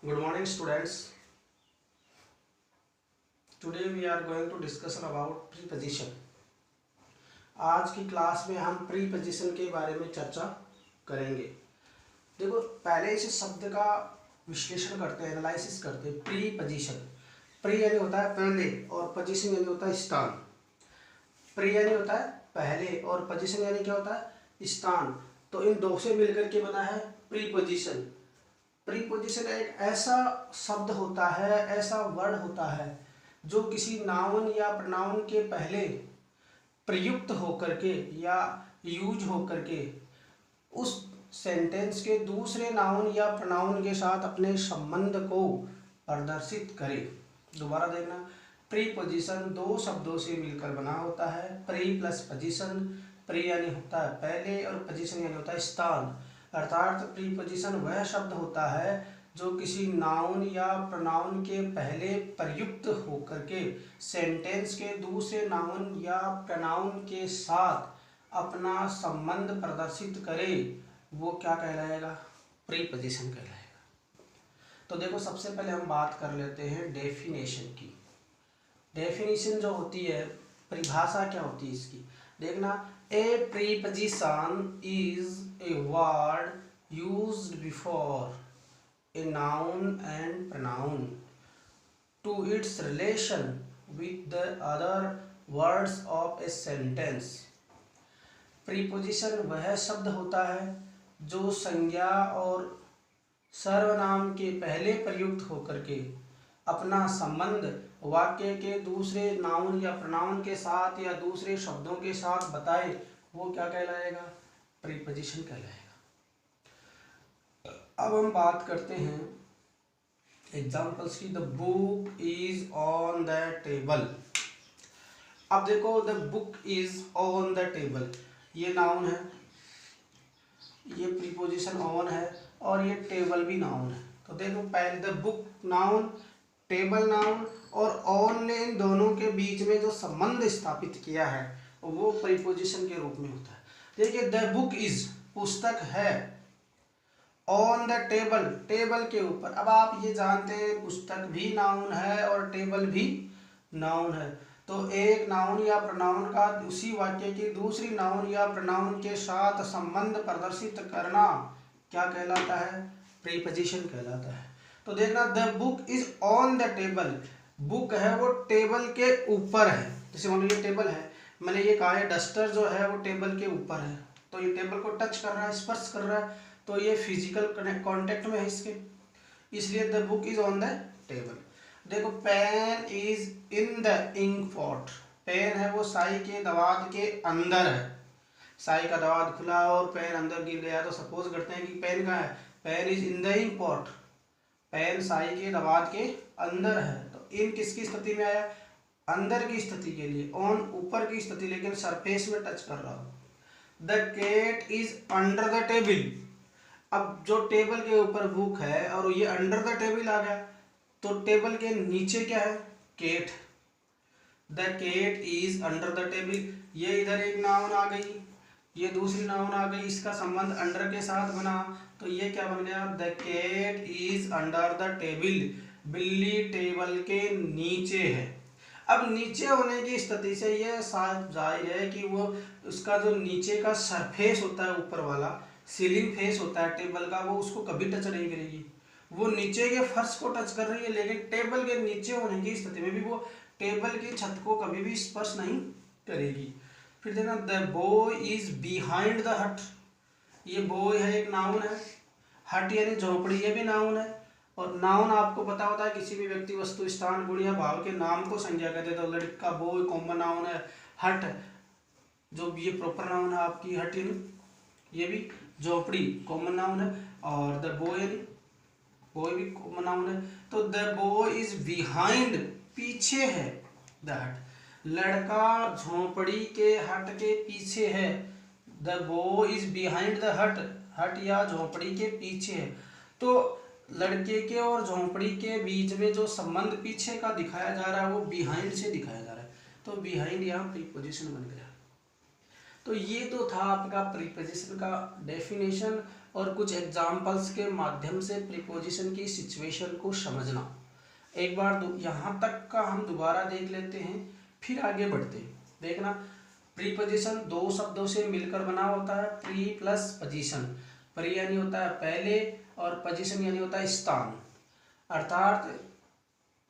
Good morning, students. Today we are going to discuss about preposition. आज की class में हम प्रीपोजिशन के बारे में चर्चा करेंगे। देखो, पहले इस शब्द का विश्लेषण करते हैं, एनालिसिस करते हैं। प्रीपोजिशन, प्री यानी होता है पहले और पोजीशन यानी होता है स्थान। प्री यानी होता है पहले और पोजीशन यानी क्या होता है स्थान। तो इन दो से मिलकर के बना है प्रीपोजिशन। प्रीपोजिशन एक ऐसा शब्द होता है, ऐसा वर्ड होता है जो किसी नाउन या प्रोनाउन के पहले प्रयुक्त होकर के या यूज होकर के उस सेंटेंस के दूसरे नाउन या प्रोनाउन के साथ अपने संबंध को प्रदर्शित करे। दोबारा देखना, प्रीपोजिशन दो शब्दों से मिलकर बना होता है। प्री प्लस पोजीशन, प्री यानी होता है पहले और पोजीशन यानी होता है स्थान। अर्थात प्रीपोजिशन वह शब्द होता है जो किसी नाउन या प्रोनाउन के पहले प्रयुक्त होकर के सेंटेंस के दूसरे नाउन या प्रोनाउन के साथ अपना संबंध प्रदर्शित करे, वो क्या कहलाएगा? प्रीपोजिशन कहलाएगा। तो देखो, सबसे पहले हम बात कर लेते हैं डेफिनेशन की। डेफिनेशन जो होती है, परिभाषा क्या होती है इसकी, देखना। ए preposition is a word used before a noun and pronoun to its relation with the other words of a sentence। Preposition वह शब्द होता है जो संज्ञा और सर्वनाम के पहले प्रयुक्त होकर के अपना संबंध वाक्य के दूसरे नाउन या प्रोनाउन के साथ या दूसरे शब्दों के साथ बताए, वो क्या कहलाएगा? प्रीपोजिशन कहलाएगा। अब हम बात करते हैं एग्जाम्पल्स की। The book is on the table. अब देखो, the book is on the table, ये नाउन है, ये प्रीपोजिशन ऑन है और ये टेबल भी नाउन है। तो देखो, पहले the book noun, table noun और ऑन ने इन दोनों के बीच में जो संबंध स्थापित किया है वो प्रीपोजिशन के रूप में होता है। देखिए, द बुक इज पुस्तक है, ऑन द टेबल टेबल के ऊपर। अब आप ये जानते हैं पुस्तक भी नाउन है और टेबल भी नाउन है। तो एक नाउन या प्रोनाउन का उसी वाक्य की दूसरी नाउन या प्रोनाउन के साथ संबंध प्रदर्शित करना क्या कहलाता है? प्रीपोजिशन कहलाता है। तो देखना, the book is on the table, book है वो टेबल के ऊपर है। जैसे मान लो ये टेबल है, मैंने ये कहा है डस्टर जो है वो टेबल के ऊपर है, तो ये टेबल को टच कर रहा है, स्पर्श कर रहा है, तो ये फिजिकल कांटेक्ट में है इसके, इसलिए the book is on the table. देखो, pen is in the ink pot, pen है वो स्याही के दवात के अंदर है। स्याही का दवात खुला और पेन अंदर गिर गया, तो सपोज करते हैं कि पेन कहाँ है? Pen is in the ink pot, pen स्याही के दवात के अंदर है। तो इन किसकी स्थिति में आया? अंदर की स्थिति के लिए। ऑन ऊपर की स्थिति, लेकिन सरफेस में टच कर रहा हो। The cat is under the table, अब जो टेबल के ऊपर बुक है और ये अंडर द टेबल आ गया, तो टेबल के नीचे क्या है? Cat. The cat is under the table, ये इधर एक नाउन आ गई, ये दूसरी नाउन आ गई, इसका संबंध अंडर के साथ बना, तो ये क्या बन गया? The cat is under the table, बिल्ली टेबल के नीचे है। अब नीचे होने की स्थिति से ये साफ जाहिर है कि वो उसका जो नीचे का सरफेस होता है, ऊपर वाला सीलिंग फेस होता है टेबल का, वो उसको कभी टच नहीं करेगी। वो नीचे के फर्श को टच कर रही है, लेकिन टेबल के नीचे होने की स्थिति में भी वो टेबल की छत को कभी भी स्पर्श नहीं करेगी। फिर देखना, the boy is behind the हट, ये बॉय है एक नाउन है, हट यानी झोपड़ी, ये भी नाउन है। और नाउन आपको पता होता है किसी भी व्यक्ति, वस्तु, स्थान, गुण या भाव के नाम को संज्ञा कहते हैं। तो लड़का बॉय कॉमन नाउन है, हट जो ये प्रॉपर नाउन है आपकी, हट ये भी झोपड़ी कॉमन नाउन है, और द बॉय बॉय भी कॉमन नाउन है। तो द बॉय इज बिहाइंड, पीछे है, द हट, लड़का झोपड़ी के हट के पीछे है। The boy is behind the हट, हट या झोपड़ी के पीछे है। तो लड़के के और झोपड़ी के बीच में जो संबंध पीछे का दिखाया जा रहा है वो बिहाइंड से दिखाया जा रहा है। तो बिहाइंड यहाँ प्रीपोजिशन बन गया। तो ये तो था आपका प्रीपोजिशन का डेफिनेशन और कुछ एग्जांपल्स के माध्यम से प्रीपोजिशन की सिचुएशन को समझना। एक बार यहाँ तक का हम दोबारा देख लेते हैं, फिर आगे बढ़ते हैं। देखना, प्रीपोजिशन दो शब्दों से मिलकर बना होता है, प्री प्लस पोजीशन। प्री यानी होता है पहले और पोजीशन यानी होता है स्थान। अर्थात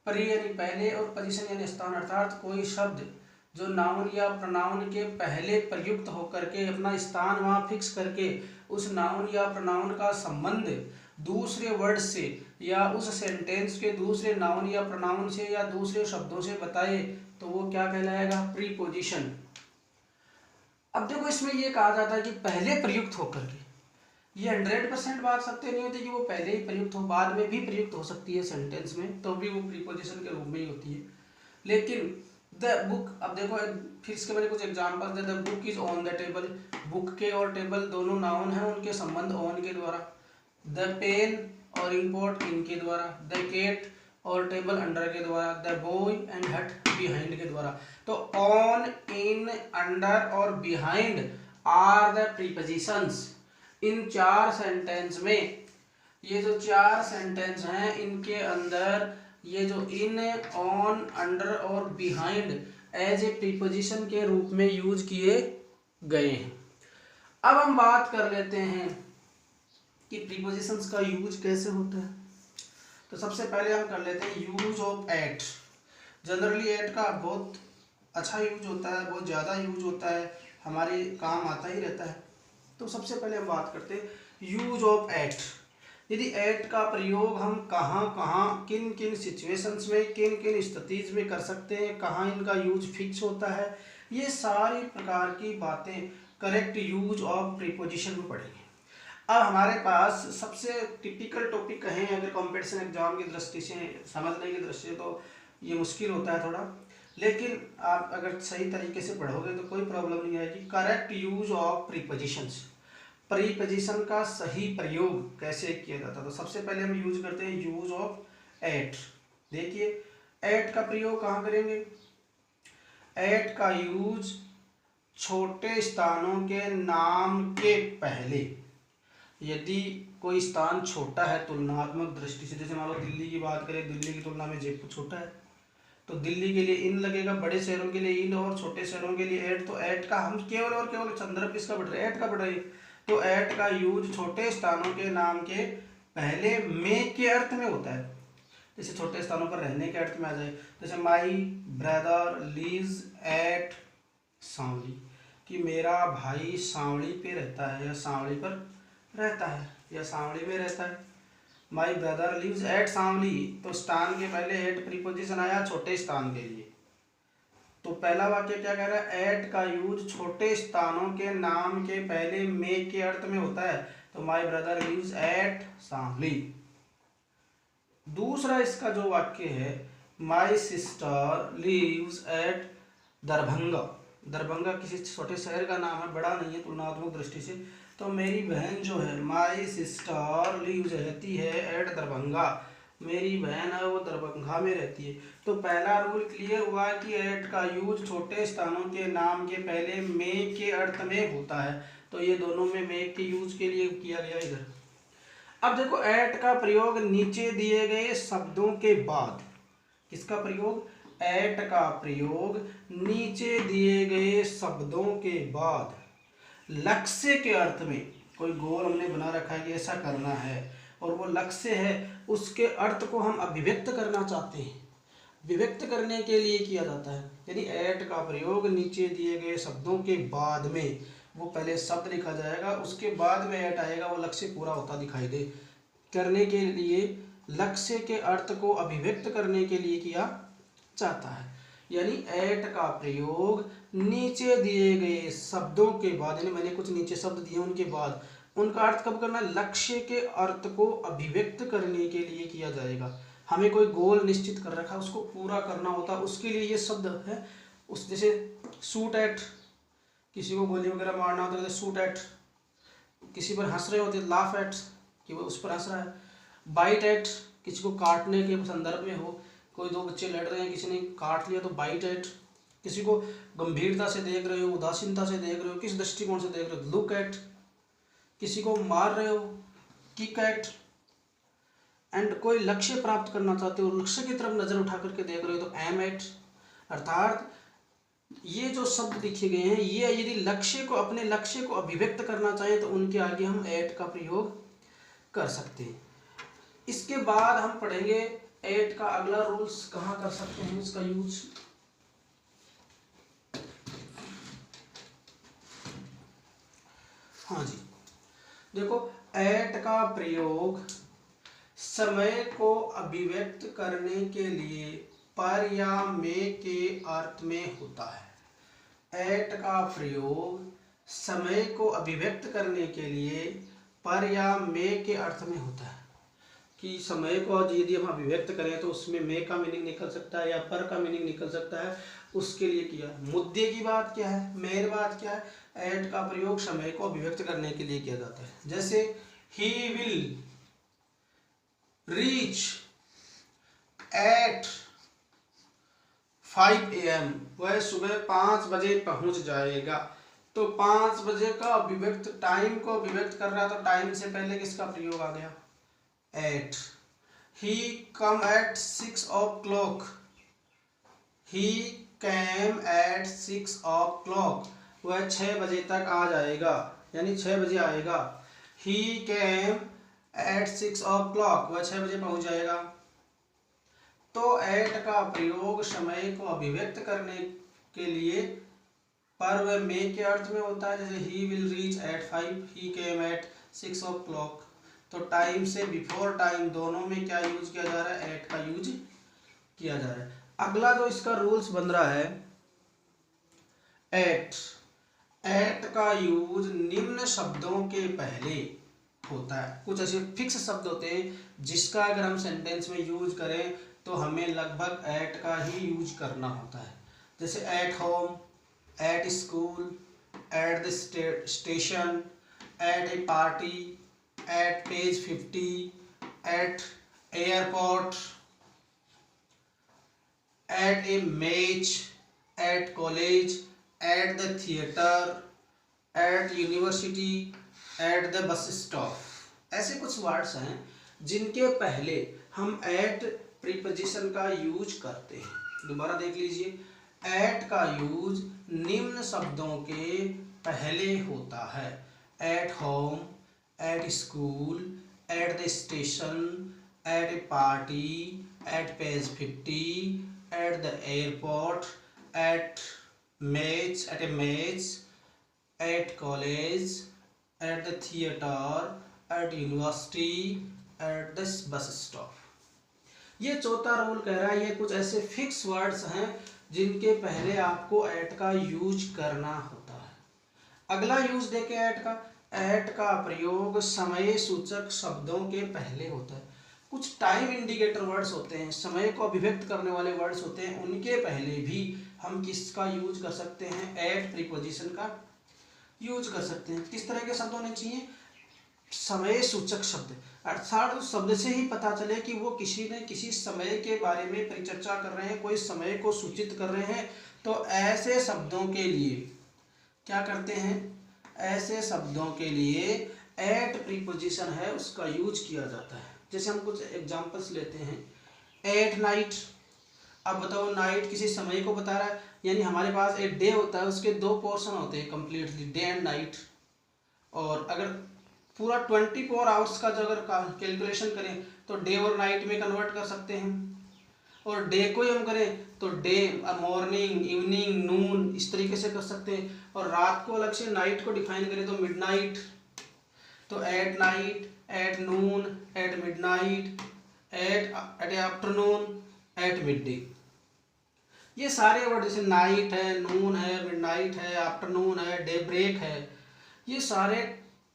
प्री यानी पहले और पोजीशन यानी स्थान, अर्थात कोई शब्द जो नाउन या प्रोनाउन के पहले प्रयुक्त होकर के अपना स्थान वहाँ फिक्स करके उस नाउन या प्रोनाउन का संबंध दूसरे वर्ड से या उस सेंटेंस के दूसरे नाउन या प्रोनाउन से या दूसरे शब्दों से बताए तो वो क्या कहलाएगा, प्रीपोजिशन। अब देखो, इसमें ये कहा जाता है कि पहले प्रयुक्त होकर के, ये 100% बात सत्य नहीं होती कि वो पहले ही प्रयुक्त हो, बाद में भी प्रयुक्त हो सकती है सेंटेंस में, तो भी वो प्रीपोजिशन के रूप में ही होती है। लेकिन द बुक, अब देखो फिर इसके बारे में कुछ example the book is on the table. Book के और टेबल दोनों नाउन हैं, उनके संबंध ऑन के द्वारा। द पेन और इम्पोर्ट इनके द्वारा। द कैट और टेबल अंडर के द्वारा। द बॉय एंड हट बिहाइंड के द्वारा। तो ऑन, इन, अंडर और बिहाइंड आर द प्रीपोजिशंस। इन चार सेंटेंस में, ये जो चार सेंटेंस हैं इनके अंदर ये जो इन, ऑन, अंडर और बिहाइंड एज ए प्रीपोजिशन के रूप में यूज किए गए हैं। अब हम बात कर लेते हैं कि प्रीपोजिशंस का यूज कैसे होता है। तो सबसे पहले हम कर लेते हैं use of at. Generally at का बहुत अच्छा यूज होता है, बहुत ज़्यादा यूज होता है, हमारे काम आता ही रहता है। तो सबसे पहले हम बात करते हैं यूज ऑफ एट। यदि एट का प्रयोग हम कहाँ कहाँ, किन किन सिचुएशंस में, किन किन स्थितिज में कर सकते हैं, कहाँ इनका यूज फिक्स होता है, ये सारी प्रकार की बातें करेक्ट यूज ऑफ प्रीपोजिशन में पढ़ेंगे। अब हमारे पास सबसे टिपिकल टॉपिक कहें अगर कंपटीशन एग्जाम की दृष्टि से, समझने की दृष्टि से, तो ये मुश्किल होता है थोड़ा, लेकिन आप अगर सही तरीके से पढ़ोगे तो कोई प्रॉब्लम नहीं आएगी। Correct use of prepositions, preposition का सही प्रयोग कैसे किया जाता है। तो सबसे पहले हम यूज करते हैं यूज ऑफ एट। देखिए, एट का प्रयोग कहाँ करेंगे। एट का यूज छोटे स्थानों के नाम के पहले, यदि कोई स्थान छोटा है तुलनात्मक दृष्टि से, जैसे मान लो दिल्ली की बात करें, दिल्ली की तुलना में जयपुर छोटा है, तो दिल्ली के लिए इन लगेगा, बड़े शहरों के लिए इन और छोटे शहरों के लिए एट। तो एट का हम केवल और केवल संदर्भ किसका बढ़ रहा है, एट का बढ़ रहा है। तो एट का यूज छोटे स्थानों के नाम के पहले में के अर्थ में होता है। जैसे छोटे स्थानों पर रहने के अर्थ में आ जाए, जैसे माई ब्रदर लिव्स एट सांवली, कि मेरा भाई सांवली पे रहता है या सांवली पर रहता है या सांवली में रहता है। माई ब्रदर लिव्स एट सांवली, तो स्थान के पहले एट प्रीपोजिशन आया छोटे स्थान के लिए। तो पहला वाक्य क्या कह रहा है, एट का यूज छोटे स्थानों के नाम के पहले में के अर्थ में होता है। तो माई ब्रदर लिव्स एट सांवली। दूसरा इसका जो वाक्य है, my sister lives at Darbhanga. Darbhanga किसी छोटे शहर का नाम है, बड़ा नहीं है तुलनात्मक दृष्टि से। तो मेरी बहन जो है, माई सिस्टर लिव्स, रहती है एट दरभंगा, मेरी बहन है वो दरभंगा में रहती है। तो पहला रूल क्लियर हुआ कि एट का यूज छोटे स्थानों के नाम के पहले में के अर्थ में होता है। तो ये दोनों में के यूज के लिए किया गया इधर। अब देखो, एट का प्रयोग नीचे दिए गए शब्दों के बाद, किसका प्रयोग, एट का प्रयोग नीचे दिए गए शब्दों के बाद लक्ष्य के अर्थ में, कोई गोल हमने बना रखा है कि ऐसा करना है और वो लक्ष्य है, उसके अर्थ को हम अभिव्यक्त करना चाहते हैं, विव्यक्त करने के लिए किया जाता है। यानी एट का प्रयोग नीचे दिए गए शब्दों के बाद में, वो पहले शब्द लिखा जाएगा, उसके बाद में एट आएगा, वो लक्ष्य पूरा होता दिखाई दे, करने के लिए, लक्ष्य के अर्थ को अभिव्यक्त करने के लिए किया जाता है। यानी एट का प्रयोग नीचे दिए गए शब्दों के बाद, यानी मैंने कुछ नीचे शब्द दिए उनके बाद, उनका अर्थ कब करना, लक्ष्य के अर्थ को अभिव्यक्त करने के लिए किया जाएगा। हमें कोई गोल निश्चित कर रखा है, उसको पूरा करना होता है, उसके लिए ये शब्द है। उस जैसे शूट एट, किसी को गोली वगैरह मारना होता है, शूट एट, किसी पर हंस रहे होते, लाफ एट, कि वो उस पर हंस रहा है। बाइट एट, किसी को काटने के संदर्भ में हो, कोई दो बच्चे लड़ रहे हैं, किसी ने काट लिया तो बाइट एट। किसी को गंभीरता से देख रहे हो, उदासीनता से देख रहे हो, किस दृष्टिकोण से देख रहे हो, लुक एट। किसी को मार रहे हो, किक एट। एंड कोई लक्ष्य प्राप्त करना चाहते हो, लक्ष्य की तरफ नजर उठा करके देख रहे हो, तो एम एट। अर्थात ये जो शब्द लिखे गए हैं, ये यदि लक्ष्य को, अपने लक्ष्य को अभिव्यक्त करना चाहें तो उनके आगे हम एट का प्रयोग कर सकते हैं। इसके बाद हम पढ़ेंगे एट का अगला रूल्स कहाँ कर सकते हैं इसका यूज। हाँ जी, देखो एट का प्रयोग समय को अभिव्यक्त करने के लिए पर या में के अर्थ में होता है। एट का प्रयोग समय को अभिव्यक्त करने के लिए पर या में के अर्थ में होता है कि समय को यदि हम अभिव्यक्त करें तो उसमें में का मीनिंग निकल सकता है या पर का मीनिंग निकल सकता है, उसके लिए किया। मुद्दे की बात क्या है, मेन बात क्या है, एट का प्रयोग समय को अभिव्यक्त करने के लिए किया जाता है। जैसे he will reach at 5 AM, वह सुबह 5 बजे पहुंच जाएगा। तो 5 बजे का अभिव्यक्त, टाइम को अभिव्यक्त कर रहा, तो टाइम से पहले किसका प्रयोग आ गया, at. He come at 6 o'clock, he came at 6 o'clock, वह 6 बजे तक आ जाएगा, यानी 6 बजे आएगा। ही कैम एट 6 o'clock, वह 6 बजे पहुंच जाएगा। तो एट का प्रयोग समय को अभिव्यक्त करने के लिए पर व में के अर्थ में होता है। जैसे he will reach at 5, he came at 6 o'clock, तो टाइम से बिफोर टाइम दोनों में क्या यूज किया जा रहा है, एट का यूज किया जा रहा है। अगला जो इसका रूल्स बन रहा है एट, एट का यूज निम्न शब्दों के पहले होता है। कुछ ऐसे फिक्स शब्द होते हैं जिसका अगर हम सेंटेंस में यूज करें तो हमें लगभग एट का ही यूज करना होता है। जैसे at home, at school, at the station, at a party, at page 50, at airport, at a match, at college, at the theatre, at university, at the bus stop. ऐसे कुछ वर्ड्स हैं जिनके पहले हम एट प्रीपोजिशन का use करते हैं। दोबारा देख लीजिए, एट का यूज निम्न शब्दों के पहले होता है। At home, at school, at the station, at a party, at page 50, at the airport, at match, at a match, at college, at the theatre, at university, at the bus stop. ये चौथा rule कह रहा है ये कुछ ऐसे fix words हैं जिनके पहले आपको एट का यूज करना होता है। अगला यूज देखें एट का, एट का प्रयोग समय सूचक शब्दों के पहले होता है। कुछ टाइम इंडिकेटर वर्ड्स होते हैं, समय को अभिव्यक्त करने वाले वर्ड्स होते हैं, उनके पहले भी हम किसका यूज कर सकते हैं, एट प्रीपोजिशन का यूज कर सकते हैं। किस तरह के शब्द होने चाहिए, समय सूचक शब्द, अर्थात उस शब्द से ही पता चले कि वो किसी ने किसी समय के बारे में परिचर्चा कर रहे हैं, कोई समय को सूचित कर रहे हैं। तो ऐसे शब्दों के लिए क्या करते हैं, ऐसे शब्दों के लिए एट प्रीपोजिशन है उसका यूज किया जाता है। जैसे हम कुछ एग्जांपल्स लेते हैं, एट नाइट। अब बताओ, नाइट किसी समय को बता रहा है, यानी हमारे पास एक डे होता है, उसके दो पोर्शन होते हैं कंप्लीटली, डे एंड नाइट। और अगर पूरा 24 आवर्स का जो अगर कैलकुलेशन करें तो डे और नाइट में कन्वर्ट कर सकते हैं। और डे को ही हम करें तो डे, मॉर्निंग, इवनिंग, नून, इस तरीके से कर सकते हैं। और रात को अलग से नाइट को डिफाइन करें तो मिडनाइट। तो at night, at noon, at midnight, at afternoon, at midday. ये सारे वर्ड जैसे नाइट है, नून है, मिडनाइट है, आफ्टरनून है, डे ब्रेक है, ये सारे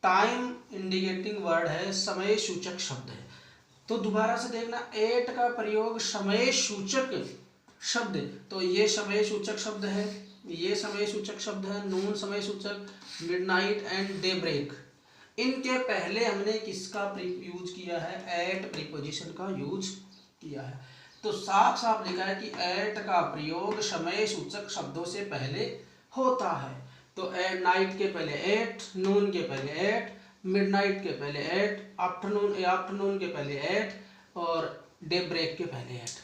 टाइम इंडिकेटिंग वर्ड है, समय सूचक शब्द है। तो दोबारा से देखना, एट का प्रयोग समय सूचक शब्द, तो ये समय सूचक शब्द है, ये समय सूचक शब्द है, नून समय सूचक, मिडनाइट एंड डे ब्रेक। इनके पहले हमने किसका यूज किया है, एट प्रीपोजिशन का यूज किया है। तो साफ साफ लिखा है कि एट का प्रयोग समय सूचक शब्दों से पहले होता है। तो नाइट के पहले एट, नून के पहले एट, मिडनाइट के पहले एट, आफ्टरनून के पहले एट और डे ब्रेक के पहले एट।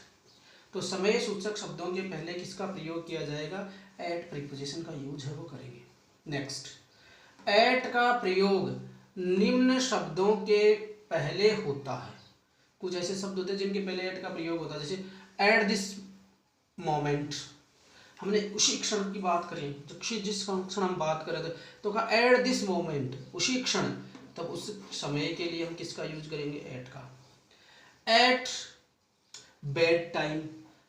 तो समय सूचक शब्दों के पहले किसका प्रयोग किया जाएगा? एट प्रीपोजिशन का यूज है वो करेंगे। नेक्स्ट, एट का प्रयोग निम्न शब्दों के पहले होता है। कुछ ऐसे शब्द होते हैं जिनके पहले एट का प्रयोग होता है, जैसे एट दिस मोमेंट, हमने उसी क्षण की बात करी, जिस क्षण हम बात कर रहे थे तो कहा एट दिस मोमेंट, उसी क्षण, तब उस समय के लिए हम किसका यूज करेंगे? एट का। एट बेड टाइम,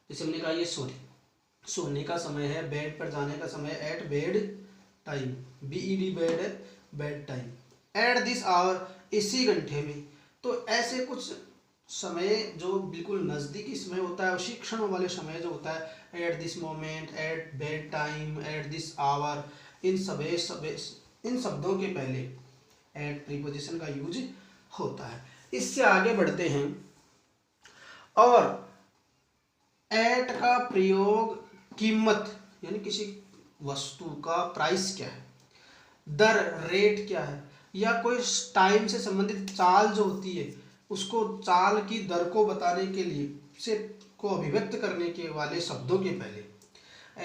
जैसे हमने कहा ये सोने का समय है, बेड पर जाने का समय, at bed time, BED bed है, bed time. At this hour, इसी घंटे में। तो ऐसे कुछ समय जो बिल्कुल नज़दीकी समय होता है, उसी क्षण वाले समय जो होता है, at this moment, at bed time, at this hour, इन शब्दों के पहले एट प्रीपोजिशन का यूज होता है। इससे आगे बढ़ते हैं, और एट का प्रयोग कीमत, यानी किसी वस्तु का प्राइस क्या है, दर रेट क्या है, या कोई टाइम से संबंधित चाल जो होती है, उसको चाल की दर को बताने के लिए, से को अभिव्यक्त करने के वाले शब्दों के पहले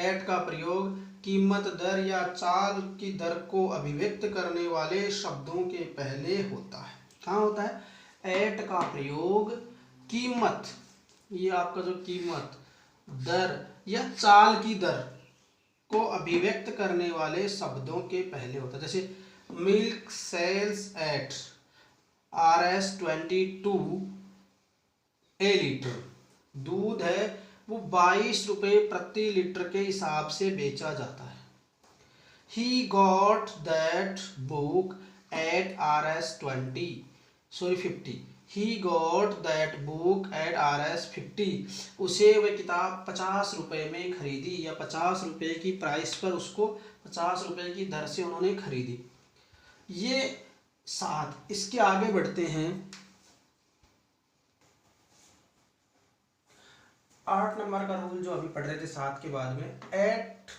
एट का प्रयोग कीमत, दर या चाल की दर को अभिव्यक्त करने वाले शब्दों के पहले होता है। कहाँ होता है? एट का प्रयोग कीमत, ये आपका जो कीमत, दर या चाल की दर को अभिव्यक्त करने वाले शब्दों के पहले होता है। जैसे मिल्क सेल्स एट Rs22 ए लीटर, दूध है वो 22 रुपये प्रति लीटर के हिसाब से बेचा जाता है। He got that book at Rs50। He got that book at Rs50। उसे वह किताब 50 रुपये में खरीदी, या 50 रुपये की प्राइस पर उसको 50 रुपये की दर से उन्होंने खरीदी। ये 7। इसके आगे बढ़ते हैं, 8 नंबर का रूल जो अभी पढ़ रहे थे 7 के बाद में, एट,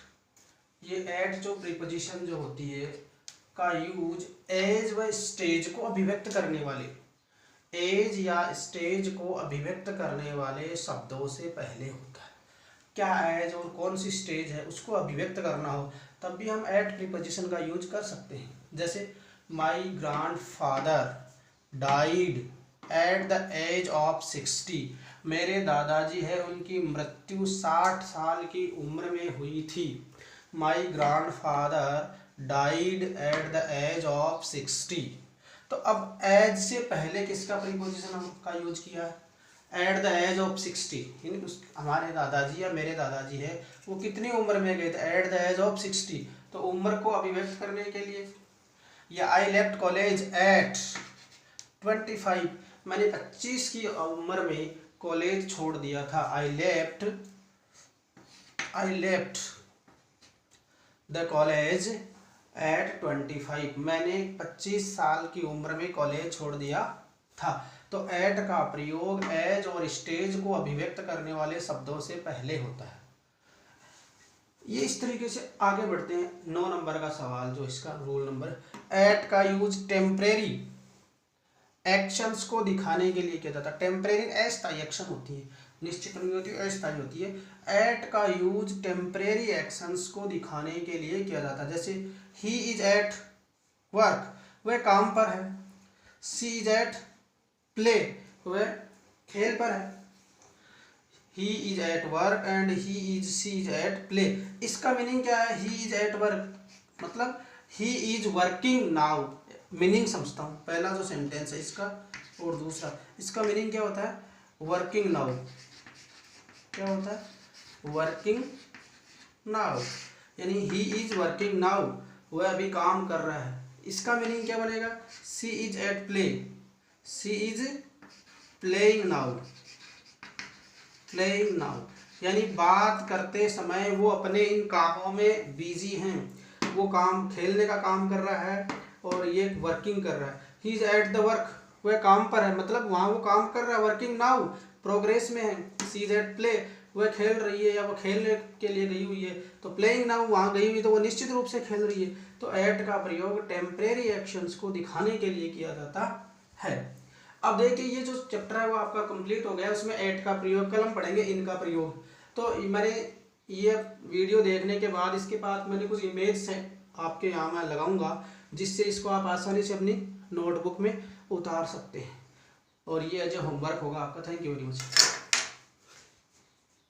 ये एट जो प्रीपोजिशन जो होती है का यूज एज व स्टेज को अभिव्यक्त करने वाले, एज या स्टेज को अभिव्यक्त करने वाले शब्दों से पहले होता है। क्या एज और कौन सी स्टेज है उसको अभिव्यक्त करना हो, तब भी हम एट प्रीपोजिशन का यूज कर सकते हैं। जैसे my grandfather died at the age of 60। मेरे दादाजी है, उनकी मृत्यु 60 साल की उम्र में हुई थी। My grandfather died at the age of 60। तो अब एज से पहले किसका प्रीपोजिशन का यूज किया है? एट द एज ऑफ 60, यानी हमारे दादाजी या मेरे दादाजी है वो कितनी उम्र में गए थे? At the age of 60। तो उम्र को अभिव्यक्त करने के लिए। या आई लेफ्ट कॉलेज एट 25, मैंने 25 की उम्र में कॉलेज छोड़ दिया था। I left the college eight 25, मैंने 25 साल की उम्र में कॉलेज छोड़ दिया था। तो एट का प्रयोग एज और स्टेज को अभिव्यक्त करने वाले शब्दों से पहले होता है। ये इस तरीके से आगे बढ़ते हैं। 9 नंबर का सवाल जो इसका रूल नंबर, एट का यूज टेम्परेरी एक्शंस को दिखाने के लिए किया जाता है। टेम्परेरी अस्थायी एक्शन होती है, निश्चित नहीं होती, अस्थायी होती है। एट का यूज टेम्परेरी एक्शंस को दिखाने के लिए किया जाता है। जैसे ही इज एट वर्क, वह काम पर है। सी इज एट प्ले, वह खेल पर है। He is at work and she is at play. इसका मीनिंग क्या है? ही इज एट वर्क मतलब he is working now. Meaning समझता हूँ, पहला जो सेंटेंस है इसका और दूसरा, इसका मीनिंग क्या होता है? Working now. क्या होता है? वर्किंग नाउ, यानी ही इज वर्किंग नाउ, वह अभी काम कर रहा है। इसका मीनिंग क्या बनेगा? She is at play, she is playing now. Playing now यानी बात करते समय वो अपने इन कामों में बिजी हैं। वो काम, खेलने का काम कर रहा है और ये वर्किंग कर रहा है। He is at the work, वह काम पर है, मतलब वहाँ वो काम कर रहा है। वर्किंग नाउ प्रोग्रेस में है। शी इज एट प्ले, वह खेल रही है या वह खेलने के लिए गई हुई है। तो प्लेइंग नाउन वहाँ गई हुई तो वो निश्चित रूप से खेल रही है। तो एट का प्रयोग टेम्परेरी एक्शंस को दिखाने के लिए किया जाता है। अब देखिए ये जो चैप्टर है वो आपका कंप्लीट हो गया, उसमें एट का प्रयोग, कल हम पढ़ेंगे इनका प्रयोग। तो मैंने ये वीडियो देखने के बाद इसके बाद मैंने कुछ इमेज से आपके यहाँ मैं लगाऊंगा, जिससे इसको आप आसानी से अपनी नोटबुक में उतार सकते हैं। और ये जो होमवर्क होगा आपका। Thank you very much.